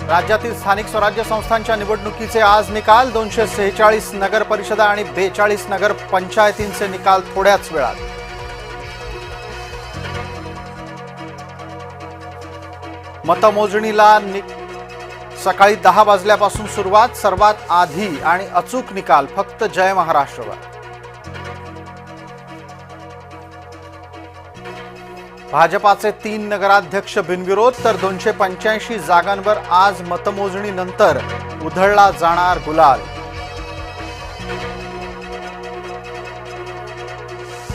राज्यातील स्थानिक स्वराज्य संस्थांच्या निवडणुकीचे आज निकाल 246 नगर परिषदा आणि 42 नगर पंचायतींचे निकाल थोड्याच वेळात। मतमोजणीला सकाळी 10 वाजल्यापासून सुरुवात। सर्वात आधी आणि अचूक निकाल फक्त जय महाराष्ट्रवर। भाजपाचे 3 नगराध्यक्ष बिनविरोध तर 285 जागांवर आज मतमोजणीनंतर उधळला जाणार गुलाल।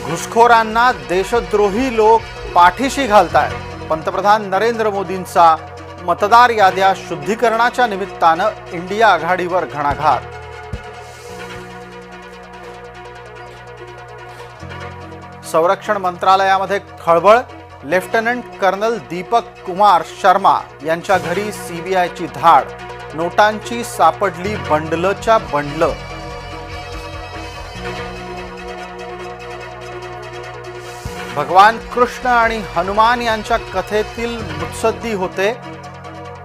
घुसखोरांना देशद्रोही लोक पाठीशी घालतायत। पंतप्रधान नरेंद्र मोदींचा मतदार याद्या शुद्धीकरणाच्या निमित्तानं इंडिया आघाडीवर घणाघात। संरक्षण मंत्रालयामध्ये खळबळ। लेफ्टनंट कर्नल दीपक कुमार शर्मा यांच्या घरी सीबीआयची धाड। नोटांची सापडली बंडलच्या बंडल। भगवान कृष्ण आणि हनुमान यांच्या कथेतील मुत्सद्दी होते।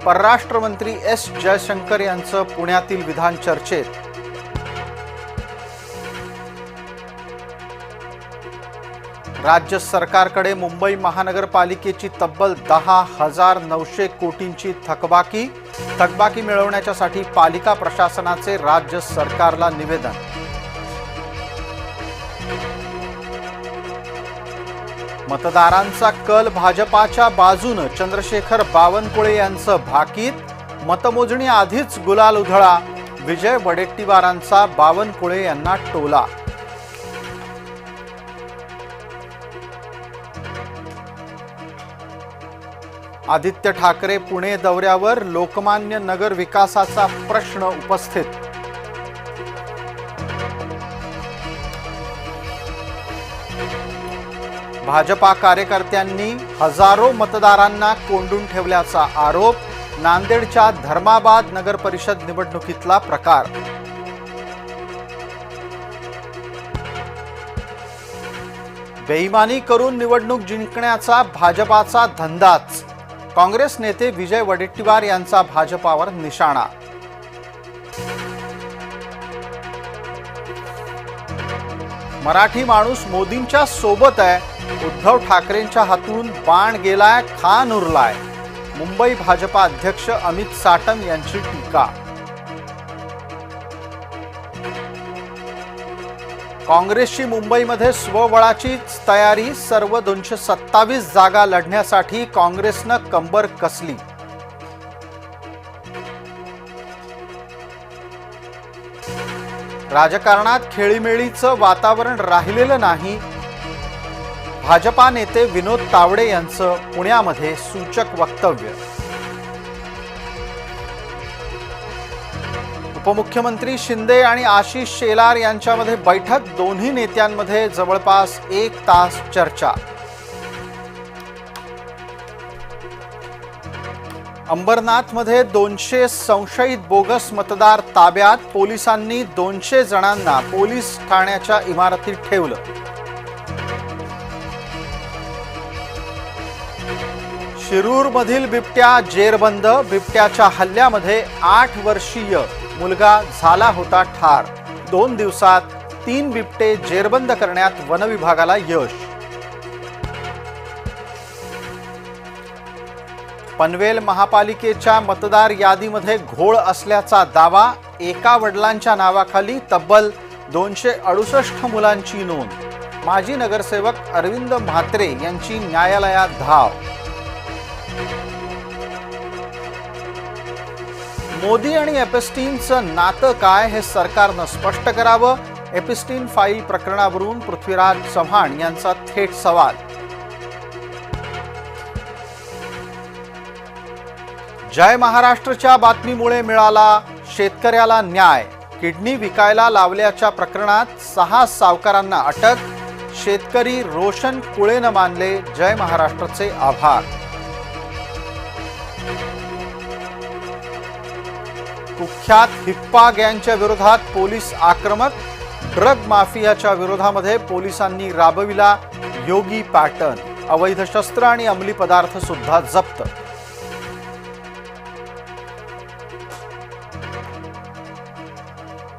परराष्ट्र मंत्री एस जयशंकर यांचं पुण्यातील विधान चर्चेत। राज्य सरकारकडे मुंबई महानगरपालिकेची तब्बल 10,900 कोटींची थकबाकी मिळवण्यासाठी पालिका प्रशासनाचे राज्य सरकारला निवेदन। मतदारांचा कल भाजपाच्या बाजूने। चंद्रशेखर बावनकुळे यांचं भाकीत। मतमोजणी आधीच गुलाल उधळा। विजय वडेट्टीवारांचा बावनकुळे यांना टोला। आदित्य ठाकरे पुणे दौऱ्यावर। लोकमान्य नगर विकासाचा प्रश्न उपस्थित। भाजपा कार्यकर्त्यांनी हजारो मतदारांना कोंडून ठेवल्याचा आरोप। नांदेडच्या धर्माबाद नगर परिषद निवडणुकीतला प्रकार। बेईमानी करून निवडणूक जिंकण्याचा भाजपाचा धंदाच। काँग्रेस नेते विजय वडेट्टीवार यांचा भाजपावर निशाणा। मराठी माणूस मोदींच्या सोबत आहे। उद्धव ठाकरेंच्या हातून बाण गेलाय, खान उरलाय। मुंबई भाजपा अध्यक्ष अमित साटम यांची टीका। काँग्रेसची मुंबईमध्ये स्वबळाचीच तयारी। सर्व 227 जागा लढण्यासाठी काँग्रेसनं कंबर कसली। राजकारणात खेळीमेळीचं वातावरण राहिलेलं नाही। भाजपा नेते विनोद तावडे यांचं पुण्यामध्ये सूचक वक्तव्य। उपमुख्यमंत्री शिंदे आणि आशिष शेलार यांच्यामध्ये बैठक। दोन्ही नेत्यांमध्ये जवळपास 1 तास चर्चा। अंबरनाथमध्ये 200 संशयित बोगस मतदार ताब्यात। पोलिसांनी 200 जणांना पोलीस ठाण्याच्या इमारतीत ठेवलं। शिरूरमधील बिबट्या जेरबंद। बिबट्याच्या हल्ल्यामध्ये 8 वर्षीय मुलगा झाला होता ठार। 2 दिवसात 3 बिबटे जेरबंद करण्यात वनविभागाला यश। पनवेल महापालिकेच्या मतदार यादीमध्ये घोळ असल्याचा दावा। एका वडिलांच्या नावाखाली तब्बल 268 मुलांची नोंद। माजी नगरसेवक अरविंद म्हात्रे यांची न्यायालयात धाव। मोदी आणि एपिस्टीनचं नातं काय हे सरकारनं स्पष्ट करावं। एपिस्टीन फाईल प्रकरणावरून पृथ्वीराज चव्हाण यांचा थेट सवाल। जय महाराष्ट्रच्या बातमीमुळे मिळाला शेतकऱ्याला न्याय। किडनी विकायला लावल्याच्या प्रकरणात 6 सावकारांना अटक। शेतकरी रोशन कुळेनं मानले जय महाराष्ट्रचे आभार। कुख्यात हिप्पा गँगच्या विरोधात पोलीस आक्रमक। ड्रग माफियाच्या विरोधामध्ये पोलिसांनी राबविला योगी पॅटर्न। अवैध शस्त्र आणि अंमली पदार्थ सुद्धा जप्त।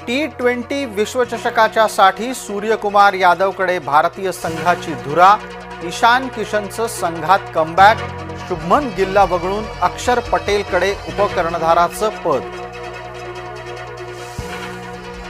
T20 विश्वचषकाच्यासाठी सूर्यकुमार यादवकडे भारतीय संघाची धुरा. ईशान किशनचं संघात कमबॅक. शुभमन गिलला वगळून अक्षर पटेलकडे उपकर्णधाराचं पद.